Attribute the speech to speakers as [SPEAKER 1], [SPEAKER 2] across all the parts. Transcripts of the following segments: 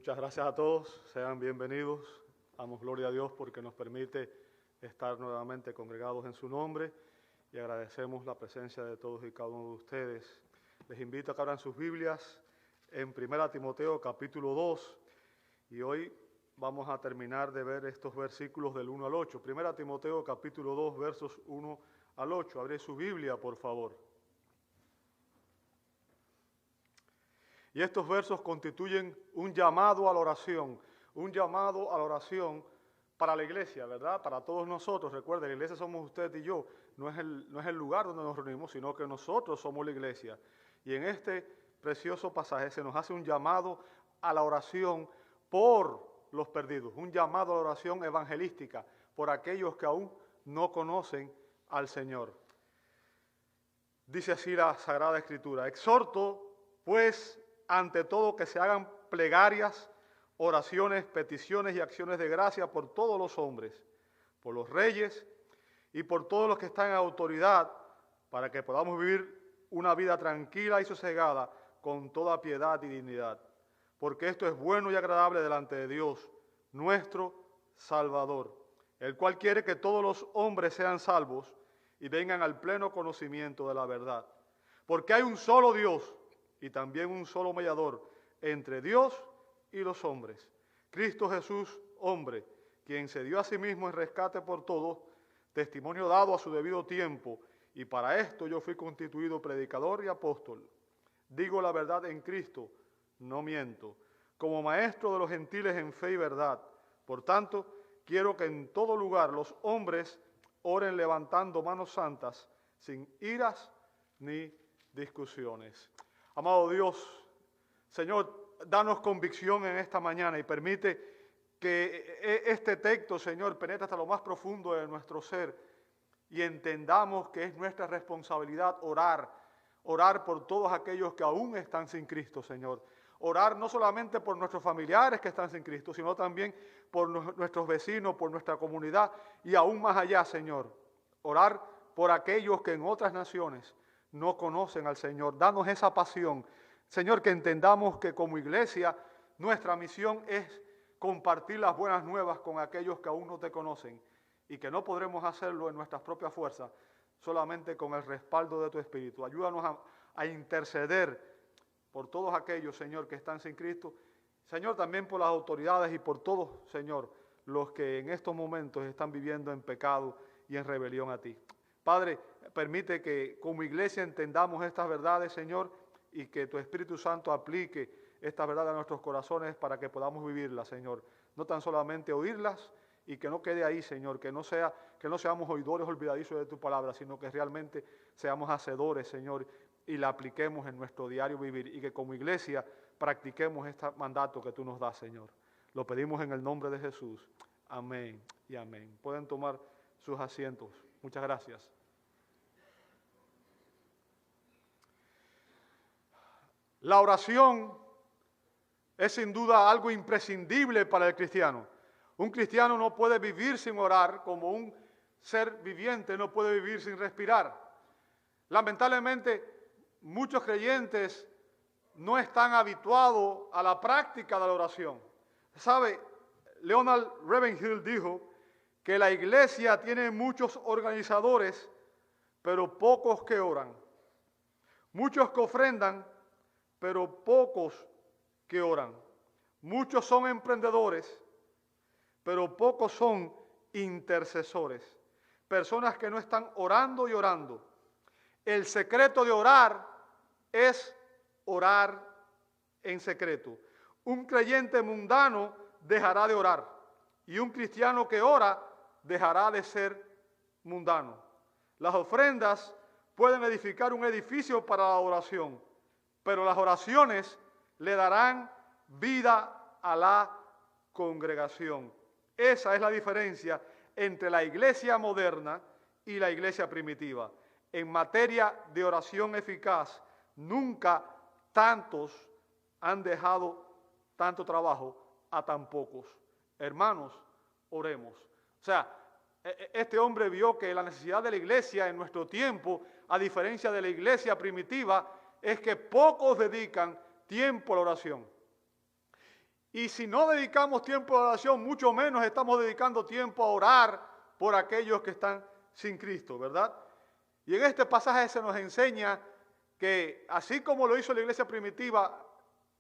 [SPEAKER 1] Muchas gracias a todos, sean bienvenidos. Damos gloria a Dios porque nos permite estar nuevamente congregados en su nombre y agradecemos la presencia de todos y cada uno de ustedes. Les invito a que abran sus Biblias en 1 Timoteo capítulo 2 y hoy vamos a terminar de ver estos versículos del 1 al 8. 1 Timoteo capítulo 2 versos 1 al 8. Abre su Biblia, por favor. Y estos versos constituyen un llamado a la oración para la iglesia, ¿verdad? Para todos nosotros. Recuerden, la iglesia somos usted y yo, no es el lugar donde nos reunimos, sino que nosotros somos la iglesia. Y en este precioso pasaje se nos hace un llamado a la oración por los perdidos, un llamado a la oración evangelística por aquellos que aún no conocen al Señor. Dice así la Sagrada Escritura: exhorto, pues, ante todo que se hagan plegarias, oraciones, peticiones y acciones de gracia por todos los hombres, por los reyes y por todos los que están en autoridad, para que podamos vivir una vida tranquila y sosegada con toda piedad y dignidad. Porque esto es bueno y agradable delante de Dios, nuestro Salvador, el cual quiere que todos los hombres sean salvos y vengan al pleno conocimiento de la verdad. Porque hay un solo Dios y también un solo mediador entre Dios y los hombres, Cristo Jesús, hombre, quien se dio a sí mismo en rescate por todos, testimonio dado a su debido tiempo, y para esto yo fui constituido predicador y apóstol. Digo la verdad en Cristo, no miento, como maestro de los gentiles en fe y verdad. Por tanto, quiero que en todo lugar los hombres oren levantando manos santas, sin iras ni discusiones. Amado Dios, Señor, danos convicción en esta mañana y permite que este texto, Señor, penetre hasta lo más profundo de nuestro ser y entendamos que es nuestra responsabilidad orar por todos aquellos que aún están sin Cristo, Señor. Orar no solamente por nuestros familiares que están sin Cristo, sino también por nuestros vecinos, por nuestra comunidad y aún más allá, Señor. Orar por aquellos que en otras naciones no conocen al Señor. Danos esa pasión, Señor, que entendamos que como iglesia nuestra misión es compartir las buenas nuevas con aquellos que aún no te conocen y que no podremos hacerlo en nuestras propias fuerzas, solamente con el respaldo de tu Espíritu. Ayúdanos a interceder por todos aquellos, Señor, que están sin Cristo. Señor, también por las autoridades y por todos, Señor, los que en estos momentos están viviendo en pecado y en rebelión a ti. Padre, permite que como iglesia entendamos estas verdades, Señor, y que tu Espíritu Santo aplique estas verdades a nuestros corazones para que podamos vivirlas, Señor. No tan solamente oírlas y que no quede ahí, Señor, que no seamos oidores olvidadizos de tu palabra, sino que realmente seamos hacedores, Señor, y la apliquemos en nuestro diario vivir y que como iglesia practiquemos este mandato que tú nos das, Señor. Lo pedimos en el nombre de Jesús. Amén y amén. Pueden tomar sus asientos. Muchas gracias. La oración es sin duda algo imprescindible para el cristiano. Un cristiano no puede vivir sin orar, como un ser viviente no puede vivir sin respirar. Lamentablemente, muchos creyentes no están habituados a la práctica de la oración. ¿Sabe? Leonard Ravenhill dijo que la iglesia tiene muchos organizadores, pero pocos que oran. Muchos que ofrendan, pero pocos que oran. Muchos son emprendedores, pero pocos son intercesores. Personas que no están orando y orando. El secreto de orar es orar en secreto. Un creyente mundano dejará de orar y un cristiano que ora dejará de ser mundano. Las ofrendas pueden edificar un edificio para la oración, pero las oraciones le darán vida a la congregación. Esa es la diferencia entre la iglesia moderna y la iglesia primitiva. En materia de oración eficaz, nunca tantos han dejado tanto trabajo a tan pocos. Hermanos, oremos. O sea, este hombre vio que la necesidad de la iglesia en nuestro tiempo, a diferencia de la iglesia primitiva, es que pocos dedican tiempo a la oración. Y si no dedicamos tiempo a oración, mucho menos estamos dedicando tiempo a orar por aquellos que están sin Cristo, ¿verdad? Y en este pasaje se nos enseña que así como lo hizo la iglesia primitiva,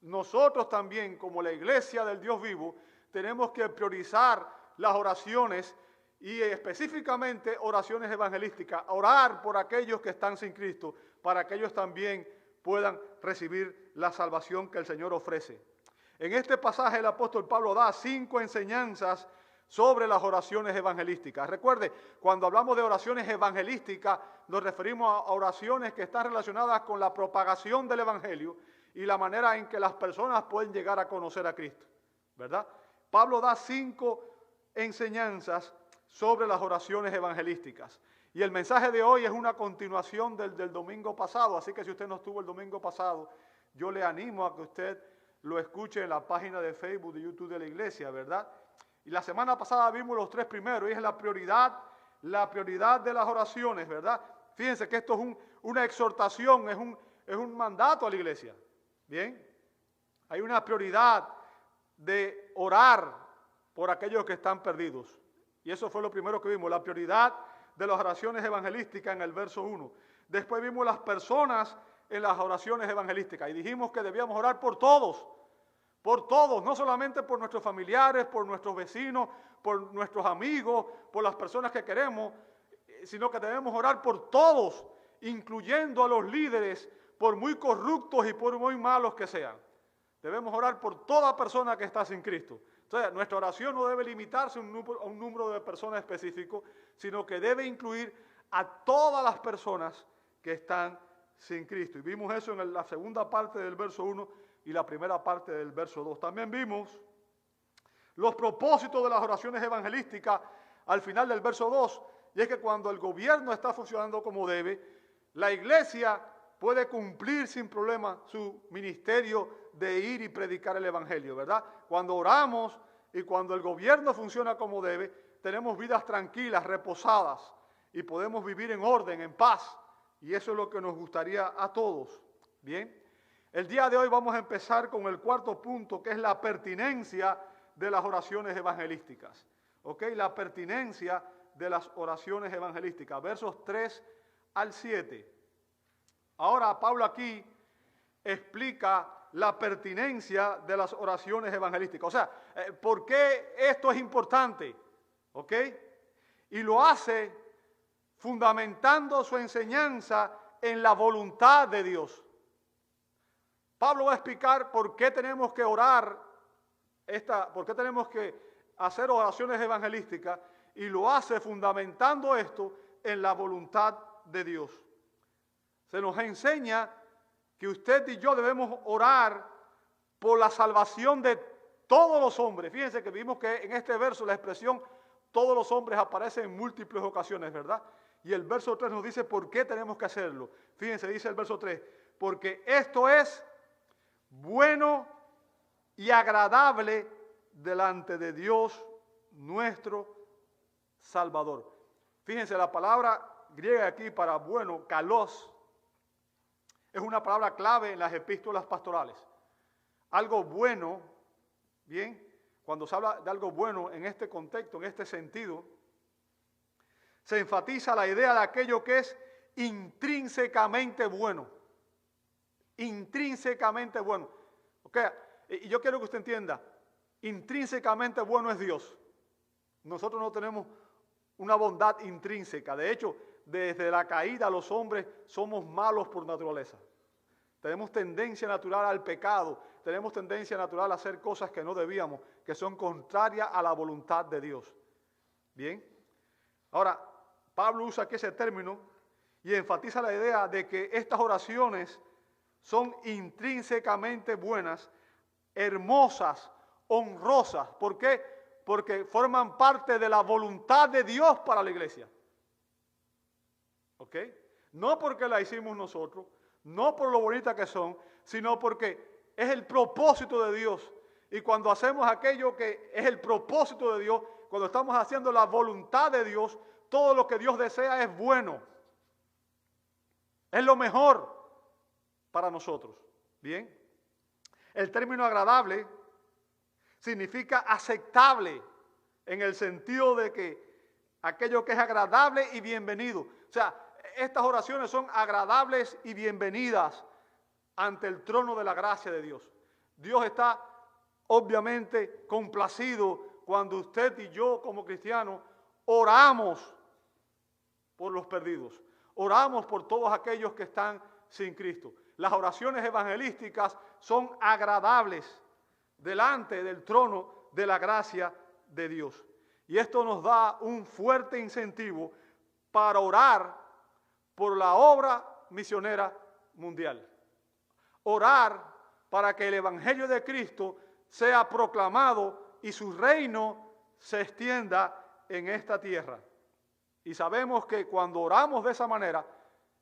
[SPEAKER 1] nosotros también, como la iglesia del Dios vivo, tenemos que priorizar las oraciones y específicamente oraciones evangelísticas, orar por aquellos que están sin Cristo, para que ellos también puedan recibir la salvación que el Señor ofrece. En este pasaje el apóstol Pablo da 5 enseñanzas sobre las oraciones evangelísticas. Recuerde, cuando hablamos de oraciones evangelísticas, nos referimos a oraciones que están relacionadas con la propagación del evangelio y la manera en que las personas pueden llegar a conocer a Cristo, ¿verdad? Pablo da 5 enseñanzas sobre las oraciones evangelísticas. Y el mensaje de hoy es una continuación del domingo pasado, así que si usted no estuvo el domingo pasado, yo le animo a que usted lo escuche en la página de Facebook, de YouTube de la iglesia, ¿verdad? Y la semana pasada vimos los 3 primeros, y es la prioridad de las oraciones, ¿verdad? Fíjense que esto es una exhortación, es un mandato a la iglesia, ¿bien? Hay una prioridad de orar por aquellos que están perdidos. Y eso fue lo primero que vimos, la prioridad de las oraciones evangelísticas en el verso 1. Después vimos las personas en las oraciones evangelísticas y dijimos que debíamos orar por todos, no solamente por nuestros familiares, por nuestros vecinos, por nuestros amigos, por las personas que queremos, sino que debemos orar por todos, incluyendo a los líderes, por muy corruptos y por muy malos que sean. Debemos orar por toda persona que está sin Cristo. Entonces, nuestra oración no debe limitarse a un número de personas específico, sino que debe incluir a todas las personas que están sin Cristo. Y vimos eso en la segunda parte del verso 1 y la primera parte del verso 2. También vimos los propósitos de las oraciones evangelísticas al final del verso 2. Y es que cuando el gobierno está funcionando como debe, la iglesia puede cumplir sin problema su ministerio de ir y predicar el evangelio, ¿verdad? Cuando oramos y cuando el gobierno funciona como debe, tenemos vidas tranquilas, reposadas y podemos vivir en orden, en paz. Y eso es lo que nos gustaría a todos. Bien, el día de hoy vamos a empezar con el 4.º punto, que es la pertinencia de las oraciones evangelísticas. ¿Ok? La pertinencia de las oraciones evangelísticas, versos 3 al 7. Ahora Pablo aquí explica la pertinencia de las oraciones evangelísticas. O sea, ¿por qué esto es importante? ¿Ok? Y lo hace fundamentando su enseñanza en la voluntad de Dios. Pablo va a explicar por qué tenemos que orar, por qué tenemos que hacer oraciones evangelísticas, y lo hace fundamentando esto en la voluntad de Dios. Se nos enseña que usted y yo debemos orar por la salvación de todos los hombres. Fíjense que vimos que en este verso la expresión todos los hombres aparece en múltiples ocasiones, ¿verdad? Y el verso 3 nos dice por qué tenemos que hacerlo. Fíjense, dice el verso 3, porque esto es bueno y agradable delante de Dios nuestro Salvador. Fíjense, la palabra griega aquí para bueno, kalos, es una palabra clave en las epístolas pastorales. Algo bueno, bien, cuando se habla de algo bueno en este contexto, en este sentido, se enfatiza la idea de aquello que es intrínsecamente bueno. Intrínsecamente bueno. Okay. Y yo quiero que usted entienda, intrínsecamente bueno es Dios. Nosotros no tenemos una bondad intrínseca. De hecho, desde la caída los hombres somos malos por naturaleza. Tenemos tendencia natural al pecado, tenemos tendencia natural a hacer cosas que no debíamos, que son contrarias a la voluntad de Dios. Bien. Ahora, Pablo usa aquí ese término y enfatiza la idea de que estas oraciones son intrínsecamente buenas, hermosas, honrosas. ¿Por qué? Porque forman parte de la voluntad de Dios para la iglesia. ¿Ok? No porque la hicimos nosotros, no por lo bonita que son, sino porque es el propósito de Dios. Y cuando hacemos aquello que es el propósito de Dios, cuando estamos haciendo la voluntad de Dios, todo lo que Dios desea es bueno. Es lo mejor para nosotros. Bien. El término agradable Significa aceptable, en el sentido de que aquello que es agradable y bienvenido. O sea, estas oraciones son agradables y bienvenidas ante el trono de la gracia de Dios. Dios está obviamente complacido cuando usted y yo como cristianos oramos por los perdidos. Oramos por todos aquellos que están sin Cristo. Las oraciones evangelísticas son agradables delante del trono de la gracia de Dios. Y esto nos da un fuerte incentivo para orar por la obra misionera mundial. Orar para que el Evangelio de Cristo sea proclamado y su reino se extienda en esta tierra. Y sabemos que cuando oramos de esa manera,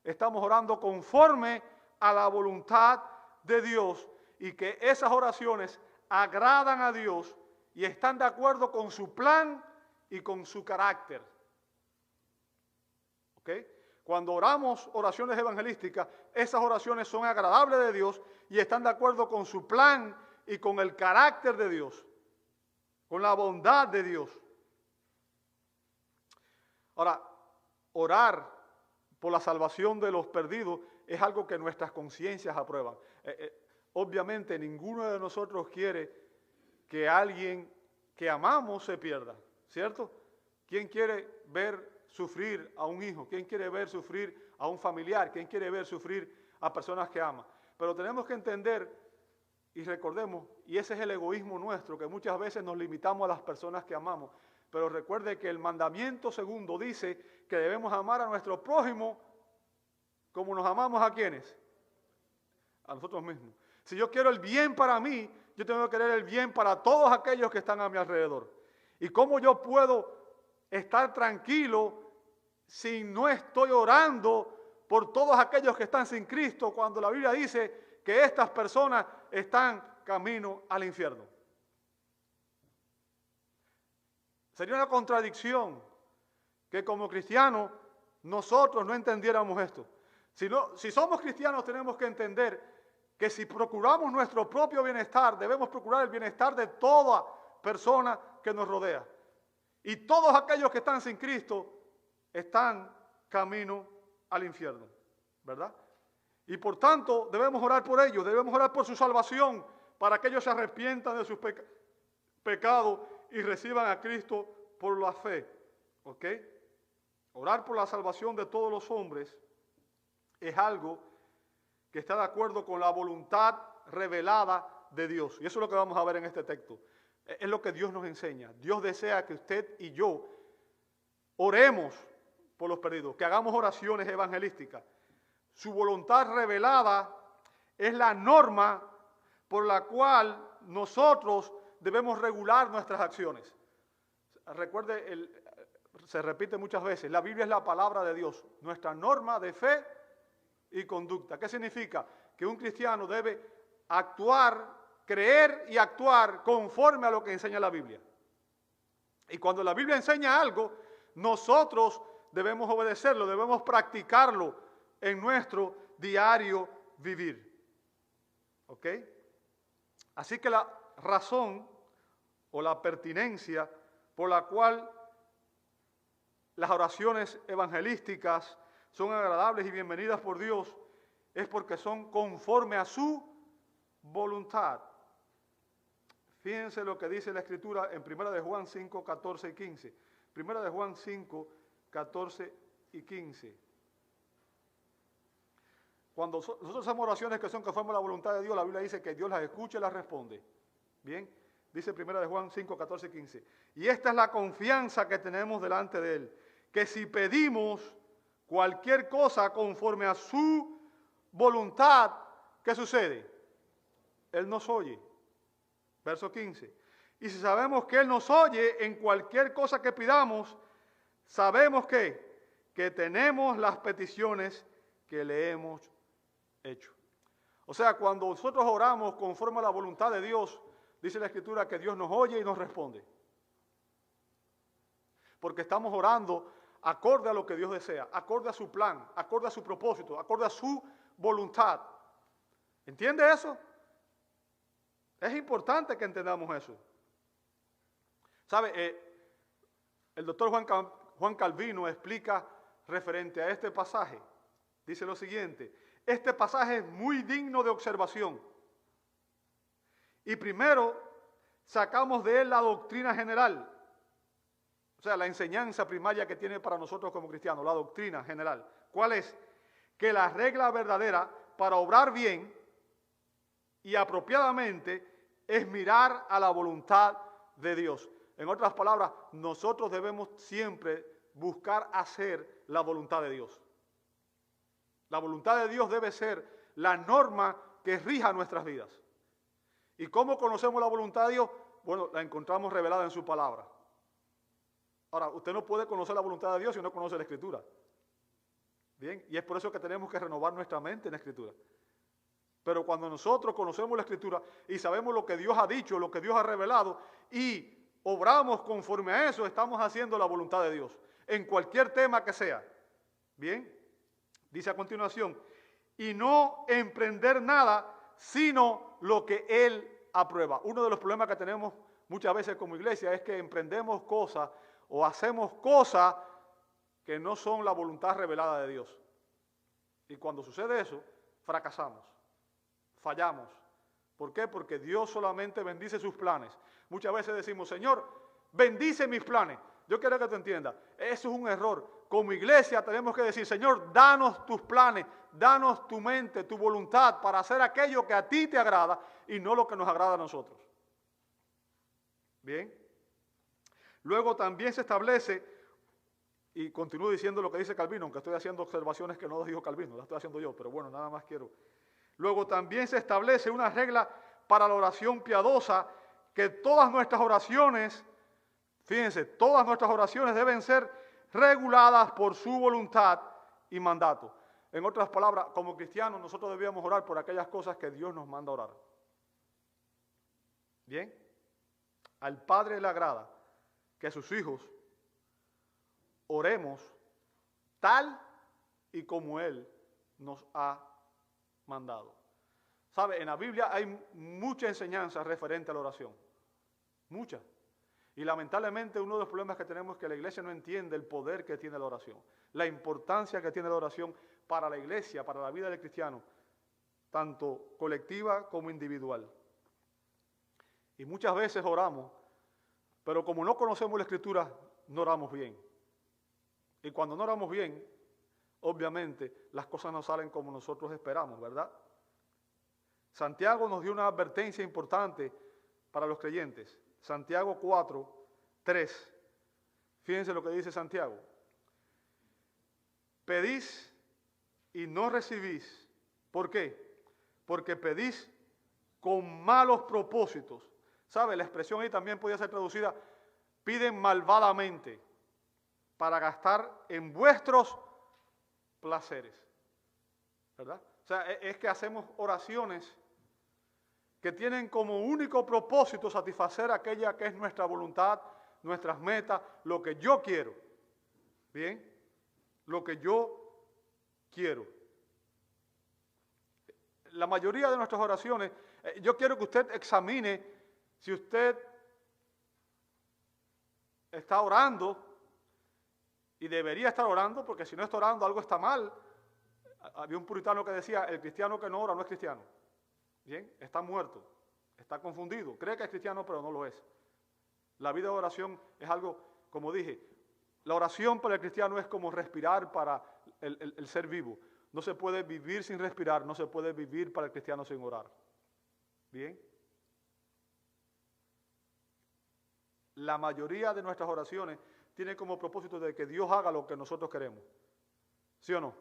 [SPEAKER 1] estamos orando conforme a la voluntad de Dios y que esas oraciones agradan a Dios y están de acuerdo con su plan y con su carácter. ¿Ok? Cuando oramos oraciones evangelísticas, esas oraciones son agradables de Dios y están de acuerdo con su plan y con el carácter de Dios, con la bondad de Dios. Ahora, orar por la salvación de los perdidos es algo que nuestras conciencias aprueban. Obviamente ninguno de nosotros quiere que alguien que amamos se pierda, ¿cierto? ¿Quién quiere ver sufrir a un hijo? ¿Quién quiere ver sufrir a un familiar? ¿Quién quiere ver sufrir a personas que ama? Pero tenemos que entender y recordemos, y ese es el egoísmo nuestro, que muchas veces nos limitamos a las personas que amamos. Pero recuerde que el mandamiento segundo dice que debemos amar a nuestro prójimo como nos amamos a ¿quiénes? A nosotros mismos. Si yo quiero el bien para mí, yo tengo que querer el bien para todos aquellos que están a mi alrededor. ¿Y cómo yo puedo estar tranquilo si no estoy orando por todos aquellos que están sin Cristo cuando la Biblia dice que estas personas están camino al infierno? Sería una contradicción que como cristianos nosotros no entendiéramos esto. Si somos cristianos tenemos que entender que si procuramos nuestro propio bienestar, debemos procurar el bienestar de toda persona que nos rodea. Y todos aquellos que están sin Cristo están camino al infierno, ¿verdad? Y por tanto debemos orar por ellos, debemos orar por su salvación, para que ellos se arrepientan de sus pecados y reciban a Cristo por la fe, ¿ok? Orar por la salvación de todos los hombres es algo que está de acuerdo con la voluntad revelada de Dios. Y eso es lo que vamos a ver en este texto. Es lo que Dios nos enseña. Dios desea que usted y yo oremos por los perdidos, que hagamos oraciones evangelísticas. Su voluntad revelada es la norma por la cual nosotros debemos regular nuestras acciones. Recuerde, se repite muchas veces, la Biblia es la palabra de Dios, nuestra norma de fe y conducta. ¿Qué significa? Que un cristiano debe actuar, creer y actuar conforme a lo que enseña la Biblia. Y cuando la Biblia enseña algo, nosotros debemos obedecerlo, debemos practicarlo en nuestro diario vivir. ¿Ok? Así que la razón o la pertinencia por la cual las oraciones evangelísticas son agradables y bienvenidas por Dios es porque son conforme a su voluntad. Fíjense lo que dice la Escritura en 1 de Juan 5, 14 y 15. 1 de Juan 5, 14 y 15. Cuando nosotros hacemos oraciones que son conforme a la voluntad de Dios, la Biblia dice que Dios las escucha y las responde. Bien, dice 1 de Juan 5, 14 y 15. Y esta es la confianza que tenemos delante de Él, que si pedimos cualquier cosa conforme a su voluntad, ¿qué sucede? Él nos oye. Verso 15. Y si sabemos que Él nos oye en cualquier cosa que pidamos, sabemos que tenemos las peticiones que le hemos hecho. O sea, cuando nosotros oramos conforme a la voluntad de Dios, dice la Escritura que Dios nos oye y nos responde. Porque estamos orando acorde a lo que Dios desea, acorde a su plan, acorde a su propósito, acorde a su voluntad. ¿Entiende eso? Es importante que entendamos eso. ¿Sabe? El doctor Juan Calvino explica referente a este pasaje. Dice lo siguiente: este pasaje es muy digno de observación. Y primero sacamos de él la doctrina general, o sea, la enseñanza primaria que tiene para nosotros como cristianos, la doctrina general. ¿Cuál es? Que la regla verdadera para obrar bien y apropiadamente es mirar a la voluntad de Dios. En otras palabras, nosotros debemos siempre buscar hacer la voluntad de Dios. La voluntad de Dios debe ser la norma que rija nuestras vidas. ¿Y cómo conocemos la voluntad de Dios? Bueno, la encontramos revelada en su palabra. Ahora, usted no puede conocer la voluntad de Dios si no conoce la Escritura. Bien, y es por eso que tenemos que renovar nuestra mente en la Escritura. Pero cuando nosotros conocemos la Escritura y sabemos lo que Dios ha dicho, lo que Dios ha revelado, y obramos conforme a eso, estamos haciendo la voluntad de Dios, en cualquier tema que sea. Bien, dice a continuación, y no emprender nada, sino lo que Él aprueba. Uno de los problemas que tenemos muchas veces como iglesia es que emprendemos cosas o hacemos cosas que no son la voluntad revelada de Dios. Y cuando sucede eso, fracasamos, fallamos. ¿Por qué? Porque Dios solamente bendice sus planes. Muchas veces decimos, Señor, bendice mis planes. Yo quiero que te entiendas, eso es un error. Como iglesia tenemos que decir, Señor, danos tus planes, danos tu mente, tu voluntad para hacer aquello que a ti te agrada y no lo que nos agrada a nosotros. Bien. Luego también se establece, y continúo diciendo lo que dice Calvino, aunque estoy haciendo observaciones que no dijo Calvino, las estoy haciendo yo, pero bueno, nada más quiero. Luego también se establece una regla para la oración piadosa, que todas nuestras oraciones, fíjense, todas nuestras oraciones deben ser reguladas por su voluntad y mandato. En otras palabras, como cristianos nosotros debíamos orar por aquellas cosas que Dios nos manda orar. Bien, al Padre le agrada que a sus hijos oremos tal y como Él nos ha mandado. ¿Sabe? En la Biblia hay mucha enseñanza referente a la oración. Mucha. Y lamentablemente uno de los problemas que tenemos es que la iglesia no entiende el poder que tiene la oración. La importancia que tiene la oración para la iglesia, para la vida del cristiano, tanto colectiva como individual. Y muchas veces oramos, pero como no conocemos la Escritura, no oramos bien. Y cuando no oramos bien, obviamente las cosas no salen como nosotros esperamos, ¿verdad? Santiago nos dio una advertencia importante para los creyentes. Santiago 4, 3. Fíjense lo que dice Santiago. Pedís y no recibís. ¿Por qué? Porque pedís con malos propósitos. ¿Sabe? La expresión ahí también podría ser traducida, piden malvadamente para gastar en vuestros placeres. ¿Verdad? O sea, es que hacemos oraciones que tienen como único propósito satisfacer aquella que es nuestra voluntad, nuestras metas, lo que yo quiero. ¿Bien? Lo que yo quiero. La mayoría de nuestras oraciones, yo quiero que usted examine si usted está orando y debería estar orando, porque si no está orando algo está mal. Había un puritano que decía, el cristiano que no ora no es cristiano. Bien, está muerto, está confundido, cree que es cristiano pero no lo es. La vida de oración es algo, como dije, la oración para el cristiano es como respirar para el ser vivo. No se puede vivir sin respirar, no se puede vivir para el cristiano sin orar. Bien. La mayoría de nuestras oraciones tiene como propósito de que Dios haga lo que nosotros queremos. ¿Sí o no?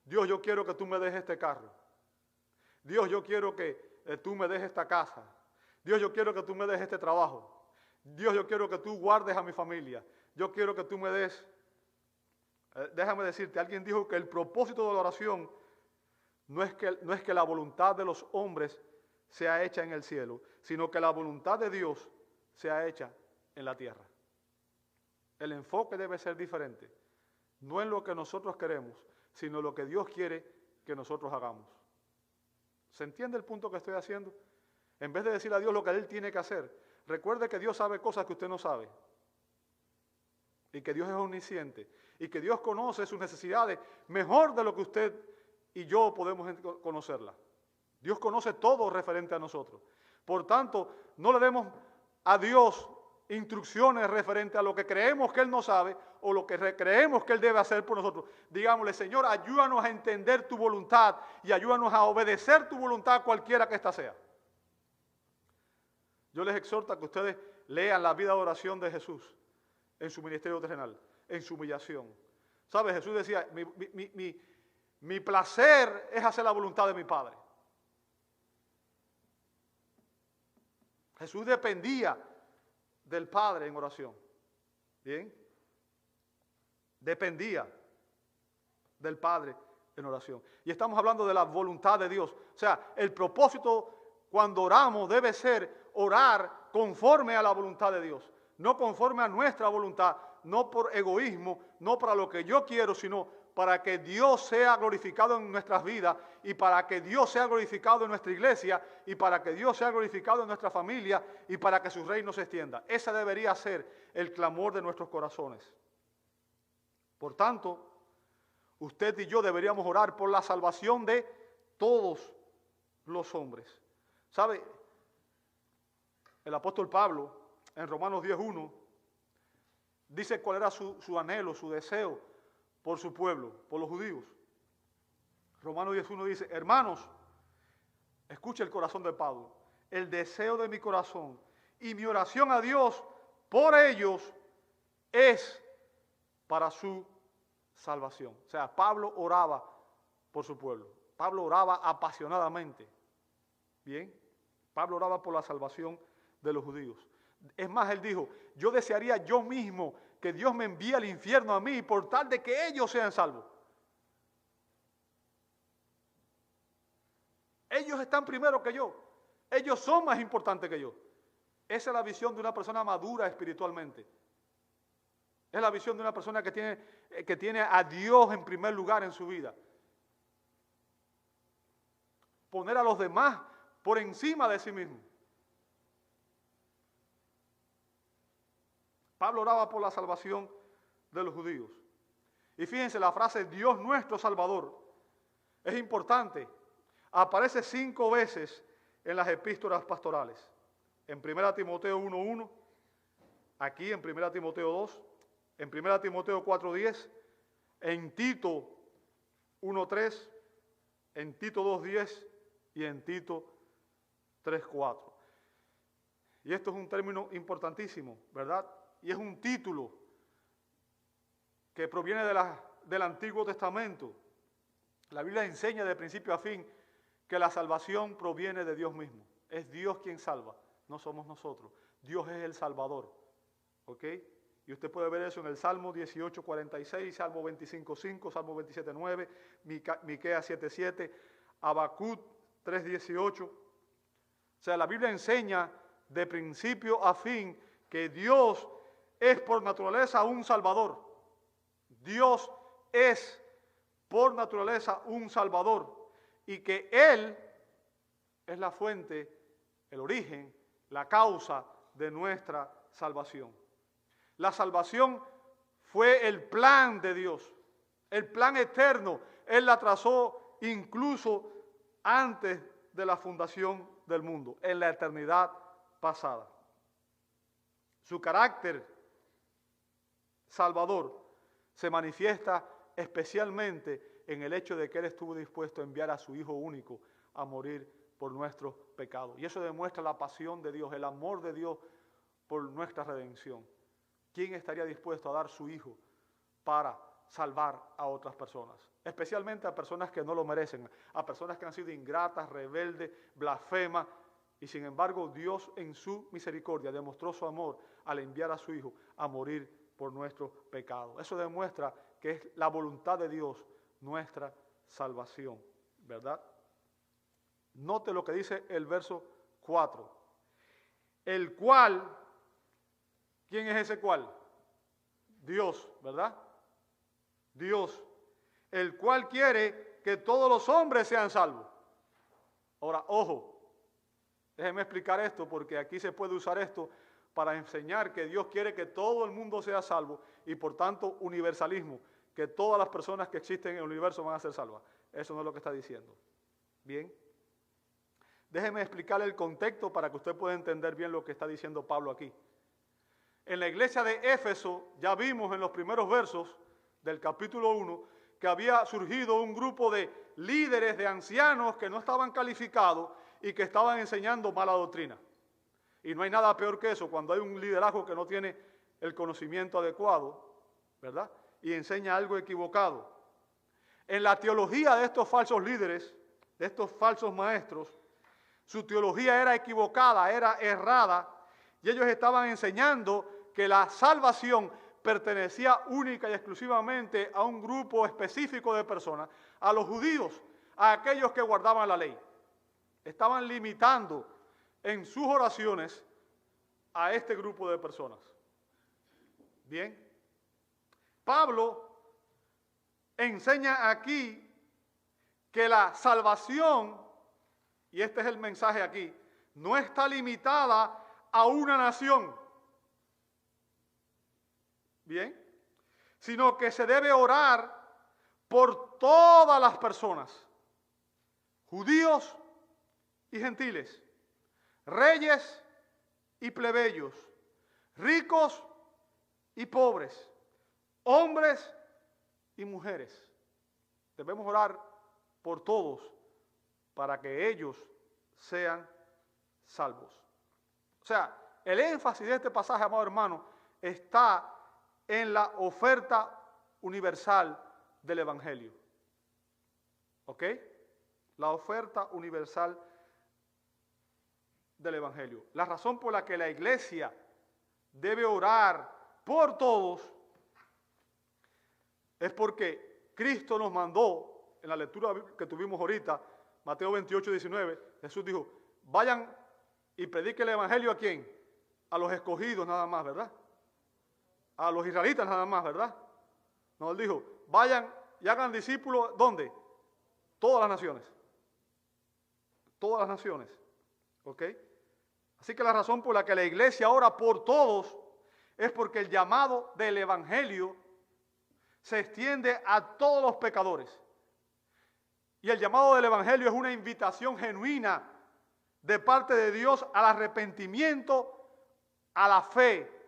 [SPEAKER 1] Dios, yo quiero que tú me dejes este carro. Dios, yo quiero que tú me dejes esta casa. Dios, yo quiero que tú me dejes este trabajo. Dios, yo quiero que tú guardes a mi familia. Yo quiero que tú me des... déjame decirte, alguien dijo que el propósito de la oración no es que la voluntad de los hombres sea hecha en el cielo, sino que la voluntad de Dios sea hecha en la tierra. El enfoque debe ser diferente. No en lo que nosotros queremos, sino lo que Dios quiere que nosotros hagamos. ¿Se entiende el punto que estoy haciendo? En vez de decir a Dios lo que Él tiene que hacer, Recuerde que Dios sabe cosas que usted no sabe. Y que Dios es omnisciente. Y que Dios conoce sus necesidades mejor de lo que usted y yo podemos conocerlas. Dios conoce todo referente a nosotros. Por tanto, no le demos a Dios instrucciones referente a lo que creemos que Él no sabe o lo que creemos que Él debe hacer por nosotros. Digámosle, Señor, ayúdanos a entender tu voluntad y ayúdanos a obedecer tu voluntad cualquiera que ésta sea. Yo les exhorto a que ustedes lean la vida de oración de Jesús en su ministerio terrenal, en su humillación. ¿Sabe? Jesús decía, mi placer es hacer la voluntad de mi Padre. Jesús dependía del Padre en oración. ¿Bien? Dependía del Padre en oración. Y estamos hablando de la voluntad de Dios. O sea, el propósito cuando oramos debe ser orar conforme a la voluntad de Dios. No conforme a nuestra voluntad, no por egoísmo, no para lo que yo quiero, sino para que Dios sea glorificado en nuestras vidas y para que Dios sea glorificado en nuestra iglesia y para que Dios sea glorificado en nuestra familia y para que su reino se extienda. Ese debería ser el clamor de nuestros corazones. Por tanto, usted y yo deberíamos orar por la salvación de todos los hombres. ¿Sabe? El apóstol Pablo, en Romanos 10:1, dice cuál era su anhelo, su deseo por su pueblo, por los judíos. Romanos 10:1 dice, hermanos, escuche el corazón de Pablo, el deseo de mi corazón y mi oración a Dios por ellos es para su salvación. O sea, Pablo oraba por su pueblo. Pablo oraba apasionadamente. Bien, Pablo oraba por la salvación de los judíos. Es más, él dijo, yo desearía yo mismo que Dios me envíe al infierno a mí por tal de que ellos sean salvos. Ellos están primero que yo. Ellos son más importantes que yo. Esa es la visión de una persona madura espiritualmente. Es la visión de una persona que tiene a Dios en primer lugar en su vida. Poner a los demás por encima de sí mismo. Pablo oraba por la salvación de los judíos. Y fíjense, la frase Dios nuestro Salvador es importante. Aparece 5 veces en las epístolas pastorales. En 1 Timoteo 1:1, aquí en 1 Timoteo 2, en 1 Timoteo 4:10, en Tito 1:3, en Tito 2:10 y en Tito 3:4. Y esto es un término importantísimo, ¿verdad? Y es un título que proviene del Antiguo Testamento. La Biblia enseña de principio a fin que la salvación proviene de Dios mismo. Es Dios quien salva, no somos nosotros. Dios es el Salvador. ¿Ok? Y usted puede ver eso en el Salmo 18:46, Salmo 25:5, Salmo 27:9, Miqueas 7:7, Habacuc 3:18. O sea, la Biblia enseña de principio a fin que Dios es por naturaleza un Salvador. Dios es por naturaleza un Salvador y que Él es la fuente, el origen, la causa de nuestra salvación. La salvación fue el plan de Dios, el plan eterno. Él la trazó incluso antes de la fundación del mundo, en la eternidad pasada. Su carácter salvador se manifiesta especialmente en el hecho de que Él estuvo dispuesto a enviar a su Hijo único a morir por nuestros pecados. Y eso demuestra la pasión de Dios, el amor de Dios por nuestra redención. ¿Quién estaría dispuesto a dar su Hijo para salvar a otras personas? Especialmente a personas que no lo merecen, a personas que han sido ingratas, rebeldes, blasfemas. Y sin embargo, Dios en su misericordia demostró su amor al enviar a su Hijo a morir por nuestros pecados. Eso demuestra que es la voluntad de Dios nuestra salvación, ¿verdad? Note lo que dice el verso 4. El cual, ¿quién es ese cual? Dios, ¿verdad? Dios, el cual quiere que todos los hombres sean salvos. Ahora, ojo, Déjeme explicar esto porque aquí se puede usar esto para enseñar que Dios quiere que todo el mundo sea salvo y por tanto universalismo, que todas las personas que existen en el universo van a ser salvas. Eso no es lo que está diciendo. Bien. Déjeme explicarle el contexto para que usted pueda entender bien lo que está diciendo Pablo aquí. En la iglesia de Éfeso ya vimos en los primeros versos del capítulo 1 que había surgido un grupo de líderes, de ancianos que no estaban calificados y que estaban enseñando mala doctrina. Y no hay nada peor que eso, cuando hay un liderazgo que no tiene el conocimiento adecuado, ¿verdad? Y enseña algo equivocado. En la teología de estos falsos líderes, de estos falsos maestros, su teología era equivocada, era errada, y ellos estaban enseñando que la salvación pertenecía única y exclusivamente a un grupo específico de personas, a los judíos, a aquellos que guardaban la ley. Estaban limitando en sus oraciones a este grupo de personas. Bien. Pablo enseña aquí que la salvación, y este es el mensaje aquí, no está limitada a una nación, bien, sino que se debe orar por todas las personas, judíos y gentiles, reyes y plebeyos, ricos y pobres, hombres y mujeres. Debemos orar por todos para que ellos sean salvos. O sea, el énfasis de este pasaje, amado hermano, está en la oferta universal del Evangelio. ¿Ok? La oferta universal del Evangelio. La razón por la que la iglesia debe orar por todos es porque Cristo nos mandó, en la lectura que tuvimos ahorita, Mateo 28, 19, Jesús dijo, vayan y prediquen el Evangelio ¿a quién? A los escogidos nada más, ¿verdad? A los israelitas nada más, ¿verdad? No, él dijo, vayan y hagan discípulos, ¿dónde? Todas las naciones. Todas las naciones. ¿Ok? Así que la razón por la que la iglesia ora por todos es porque el llamado del Evangelio se extiende a todos los pecadores. Y el llamado del Evangelio es una invitación genuina de parte de Dios al arrepentimiento, a la fe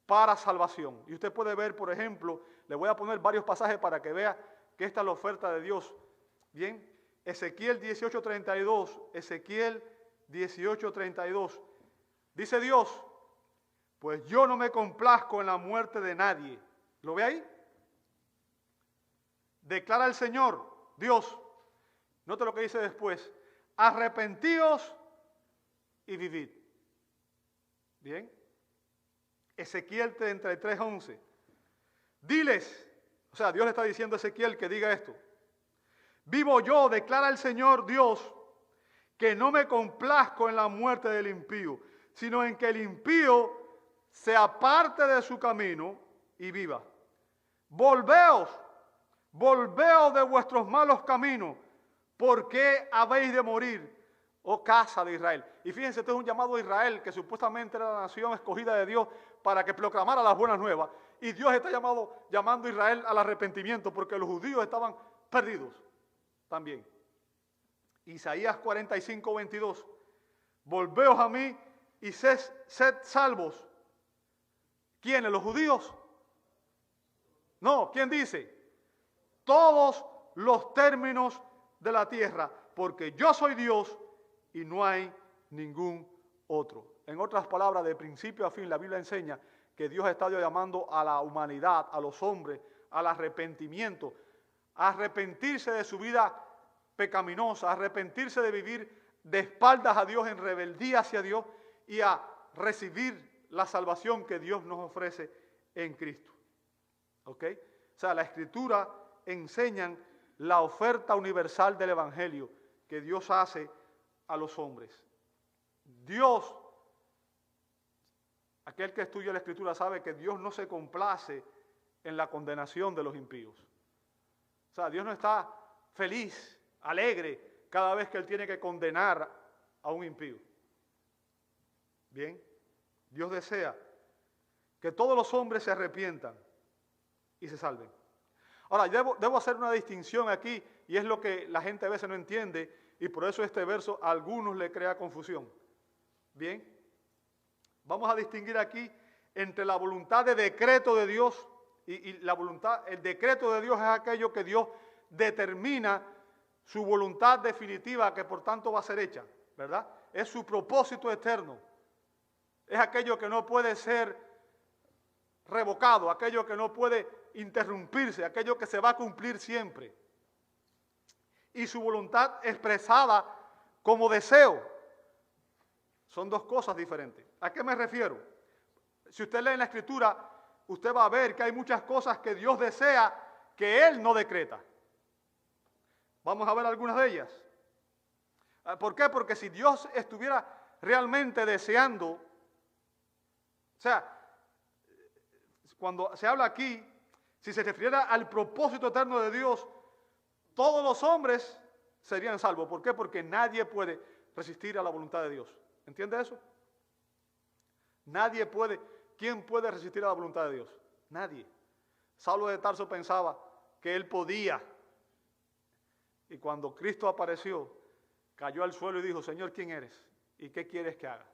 [SPEAKER 1] para salvación. Y usted puede ver, por ejemplo, le voy a poner varios pasajes para que vea que esta es la oferta de Dios. Bien, Ezequiel 18:32, Ezequiel 18:32. Dice Dios, pues yo no me complazco en la muerte de nadie. ¿Lo ve ahí? Declara el Señor, Dios. Note lo que dice después. Arrepentíos y vivid. Bien. Ezequiel 33:11. Diles, o sea, Dios le está diciendo a Ezequiel que diga esto. Vivo yo, declara el Señor Dios, que no me complazco en la muerte del impío, sino en que el impío se aparte de su camino y viva. Volveos de vuestros malos caminos, ¿por qué habéis de morir, oh casa de Israel? Y fíjense, este es un llamado a Israel, que supuestamente era la nación escogida de Dios para que proclamara las buenas nuevas. Y Dios está llamando a Israel al arrepentimiento, porque los judíos estaban perdidos también. Isaías 45:22. Volveos a mí y sed salvos. ¿Quiénes? ¿Los judíos? No, ¿quién dice? Todos los términos de la tierra, porque yo soy Dios y no hay ningún otro. En otras palabras, de principio a fin, la Biblia enseña que Dios ha estado llamando a la humanidad, a los hombres, al arrepentimiento, a arrepentirse de su vida pecaminosa, a arrepentirse de vivir de espaldas a Dios, en rebeldía hacia Dios, y a recibir la salvación que Dios nos ofrece en Cristo. ¿Ok? O sea, la Escritura enseñan la oferta universal del Evangelio que Dios hace a los hombres. Dios, aquel que estudia la Escritura sabe que Dios no se complace en la condenación de los impíos. O sea, Dios no está feliz, alegre, cada vez que Él tiene que condenar a un impío. Bien, Dios desea que todos los hombres se arrepientan y se salven. Ahora, debo hacer una distinción aquí, y es lo que la gente a veces no entiende, y por eso este verso a algunos le crea confusión. Bien, vamos a distinguir aquí entre la voluntad de decreto de Dios y la voluntad. El decreto de Dios es aquello que Dios determina su voluntad definitiva, que por tanto va a ser hecha, ¿verdad? Es su propósito eterno. Es aquello que no puede ser revocado, aquello que no puede interrumpirse, aquello que se va a cumplir siempre. Y su voluntad expresada como deseo. Son dos cosas diferentes. ¿A qué me refiero? Si usted lee en la Escritura, usted va a ver que hay muchas cosas que Dios desea que Él no decreta. Vamos a ver algunas de ellas. ¿Por qué? Porque si Dios estuviera realmente deseando, o sea, cuando se habla aquí, si se refiriera al propósito eterno de Dios, todos los hombres serían salvos. ¿Por qué? Porque nadie puede resistir a la voluntad de Dios. ¿Entiende eso? Nadie puede. ¿Quién puede resistir a la voluntad de Dios? Nadie. Saulo de Tarso pensaba que él podía. Y cuando Cristo apareció, cayó al suelo y dijo: Señor, ¿quién eres? ¿Y qué quieres que haga?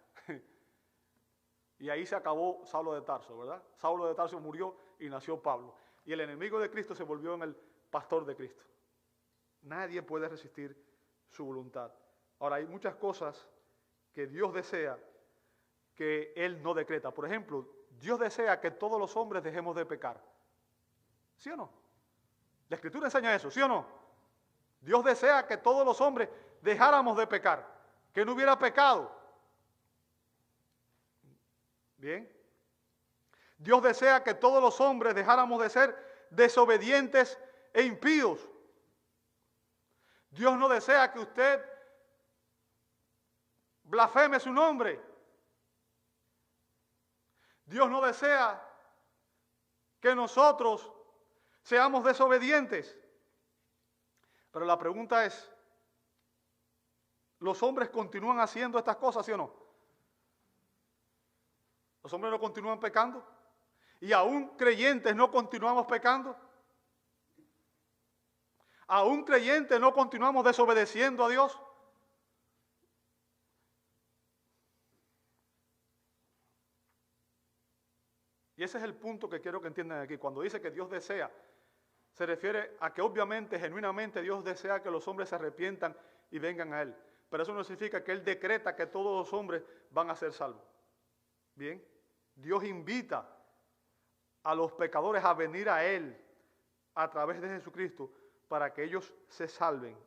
[SPEAKER 1] Y ahí se acabó Saulo de Tarso, ¿verdad? Saulo de Tarso murió y nació Pablo. Y el enemigo de Cristo se volvió en el pastor de Cristo. Nadie puede resistir su voluntad. Ahora, hay muchas cosas que Dios desea que Él no decreta. Por ejemplo, Dios desea que todos los hombres dejemos de pecar. ¿Sí o no? La Escritura enseña eso, ¿sí o no? Dios desea que todos los hombres dejáramos de pecar, que no hubiera pecado. Bien. Dios desea que todos los hombres dejáramos de ser desobedientes e impíos. Dios no desea que usted blasfeme su nombre. Dios no desea que nosotros seamos desobedientes. Pero la pregunta es, ¿los hombres continúan haciendo estas cosas, sí o no? ¿Los hombres no continúan pecando? ¿Y aún creyentes no continuamos pecando? ¿Aún creyentes no continuamos desobedeciendo a Dios? Y ese es el punto que quiero que entiendan aquí. Cuando dice que Dios desea, se refiere a que obviamente, genuinamente, Dios desea que los hombres se arrepientan y vengan a Él. Pero eso no significa que Él decreta que todos los hombres van a ser salvos. Bien, Dios invita a los pecadores a venir a Él a través de Jesucristo para que ellos se salven.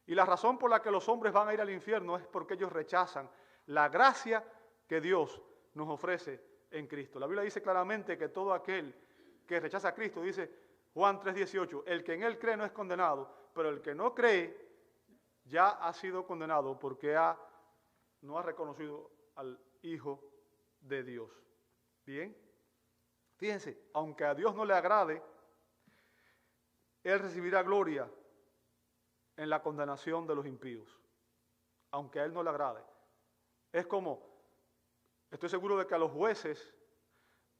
[SPEAKER 1] Y la razón por la que los hombres van a ir al infierno es porque ellos rechazan la gracia que Dios nos ofrece en Cristo. La Biblia dice claramente que todo aquel que rechaza a Cristo, dice Juan 3:18, el que en Él cree no es condenado, pero el que no cree ya ha sido condenado porque no ha reconocido al Hijo de Dios. Bien, fíjense, aunque a Dios no le agrade, Él recibirá gloria en la condenación de los impíos, aunque a Él no le agrade. Es como, estoy seguro de que a los jueces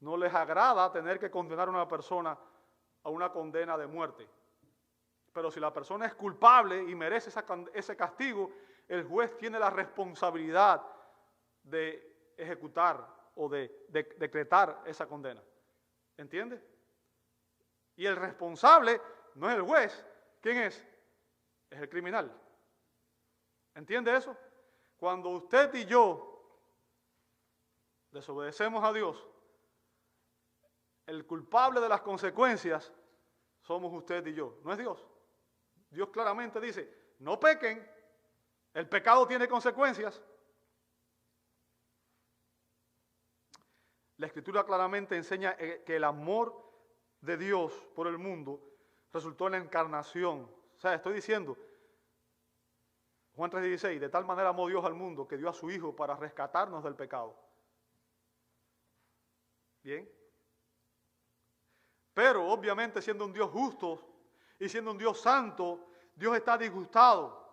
[SPEAKER 1] no les agrada tener que condenar a una persona a una condena de muerte. Pero si la persona es culpable y merece ese castigo, el juez tiene la responsabilidad de ejecutar o de decretar esa condena. ¿Entiende? Y el responsable no es el juez. ¿Quién es? Es el criminal. ¿Entiende eso? Cuando usted y yo desobedecemos a Dios, el culpable de las consecuencias somos usted y yo, no es Dios. Dios claramente dice, no pequen, el pecado tiene consecuencias. La Escritura claramente enseña que el amor de Dios por el mundo resultó en la encarnación. O sea, estoy diciendo, Juan 3:16, de tal manera amó Dios al mundo que dio a su Hijo para rescatarnos del pecado. Bien. Pero obviamente siendo un Dios justo y siendo un Dios santo, Dios está disgustado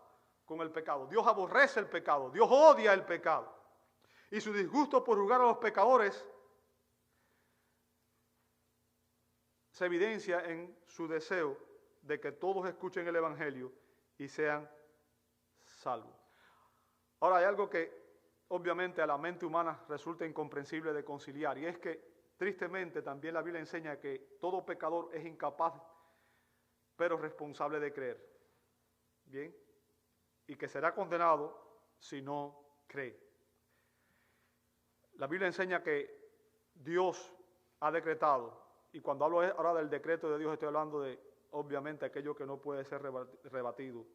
[SPEAKER 1] con el pecado. Dios aborrece el pecado. Dios odia el pecado. y su disgusto por juzgar a los pecadores se evidencia en su deseo de que todos escuchen el Evangelio y sean salvos. Ahora hay algo que obviamente a la mente humana resulta incomprensible de conciliar, y es que tristemente también la Biblia enseña que todo pecador es incapaz pero responsable de creer. Bien, y que será condenado si no cree. La Biblia enseña que Dios ha decretado, y cuando hablo ahora del decreto de Dios estoy hablando de, obviamente, aquello que no puede ser rebatido,